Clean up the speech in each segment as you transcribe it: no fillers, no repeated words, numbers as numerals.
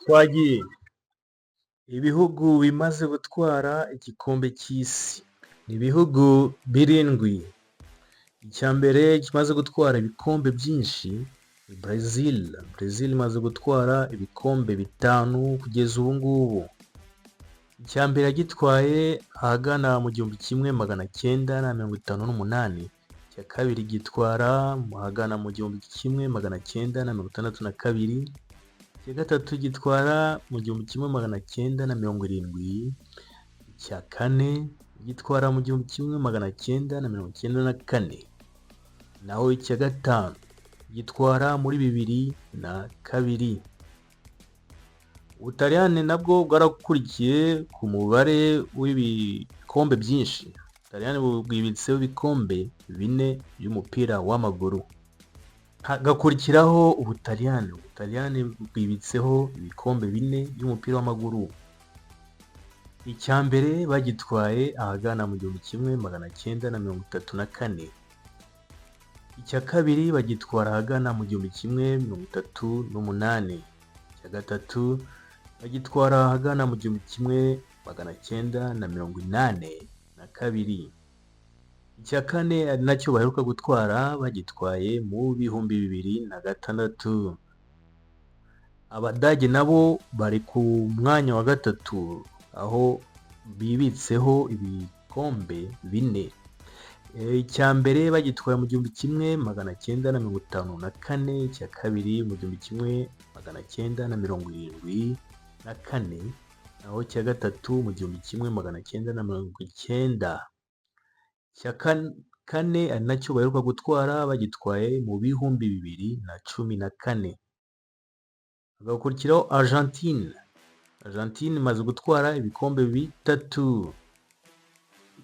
Twagiye. Ibihugu bimaze gutwara igikombe cy'isi ni ibihugu birindwi. Icya mbere kimaze gutwara ibikombe byinshi ni Brazil. Brazil imaze gutwara ibikombe 5 kugeza ubu ngubu. Icya mbere yagitwaye ahagana mu 1958. Icya kabiri gitwara ahagana mu 1962. Icya gatatu gitwara mu 1970. Icya kane gitwara mu 1994. Naho icya gatanu gitwara muri 2002. Ubutaliyani nabwo bwarakurikiye ku mubare w'ibikombe byinshi. Ubutaliyani bwibitseho ibikombe 4 by'umupira w'amaguru. Hagakurikiraho Ubutaliyani. Ubutaliyani bwibitseho ibikombe 4 by'umupira w'amaguru. Icya mbere bagitwaye ahagana mu 1934. Icya kabiri bagitwara ahagana mu 1938. Icya gatatu bagitwara ahagana mu 1982. Icya kane ari nacyo baheruka gutwara bagitwaye mu 2006. Abadage nabo bari ku mwanya wa gatatu aho bibitseho ibikombe 4. Icya mbere bagitwaye mu 1954. Icya kabiri mu 1974. Naho icya gatatu mu 1990. Icya kane ari nacyo baheruka gutwara bagitwaye mu 2014. Hagakurikiraho Argentine. Argentine imaze gutwara ibikombe 3.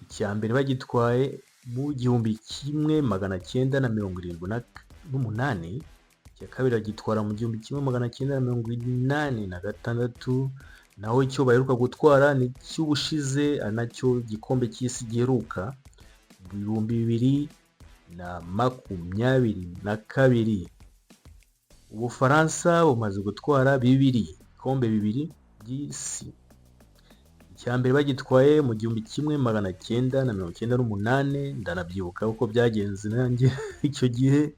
Icya mbere bagitwaye mu 1978. Icya kabiri bagitwara mu 1986. Naho icyo baheruka gutwara ni cy'ubushize ari nacyo gikombe cy'isi giheruka 2022. Ubufaransa bumaze gutwara 2 ibikombe 2 by'isi. Icya mbere bagitwaye mu 1998. Ndanabyibuka uko byagenze nanjye icyo gihe.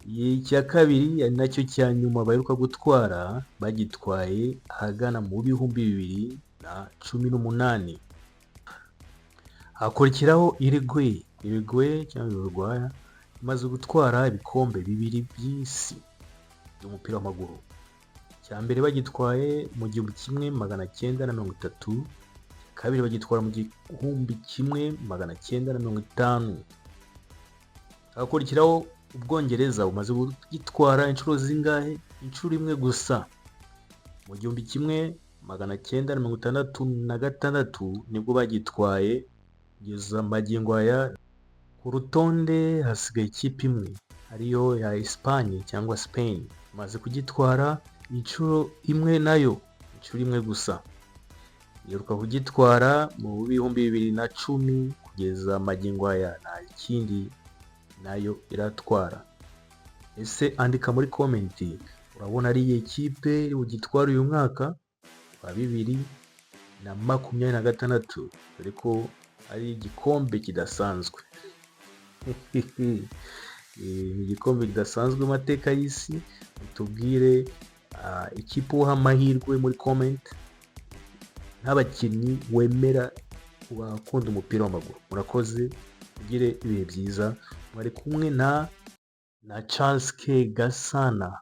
Icya kabiri ari nacyo cya nyuma baheruka gutwara bagitwaye ahagana mu 2018. Hakurikiraho Uruguay cyangwa Uruguay imaze gutwara ibikombe 2 by'isi by'umupira w'amaguru. Icya mbere bagitwaye mu 1930. Kabiri bagitwara mu 1950. Hakurikiraho Ubwongereza bumaze gutwara inshuro zingahe? Inshuro imwe gusa. Mu 1966 nibwo bagitwaye. Kugeza magingo aya ku rutonde hasigaye ikipe imwe ariyo ya Espagne cyangwa Spain imaze kugitwara inshuro imwe, nayo inshuro imwe gusa. Iheruka kugitwara mu 2010. Kugeza magingo aya nta kindi nayo iratwara. Ese andika muri komenti, urabona ari iyi kipe ugitwara uyu mwaka wa 2026? dore ko ari igikombe kidasanzwe. Igikombe kidasanzwe mu mateka y'isi. Tubwire ikipe uha amahirwe muri comment, n'abakinnyi wemera wakunda umupira w'amaguru. Murakoze, ugire ibihe byiza. Mwari kumwe na Charles K Gasana.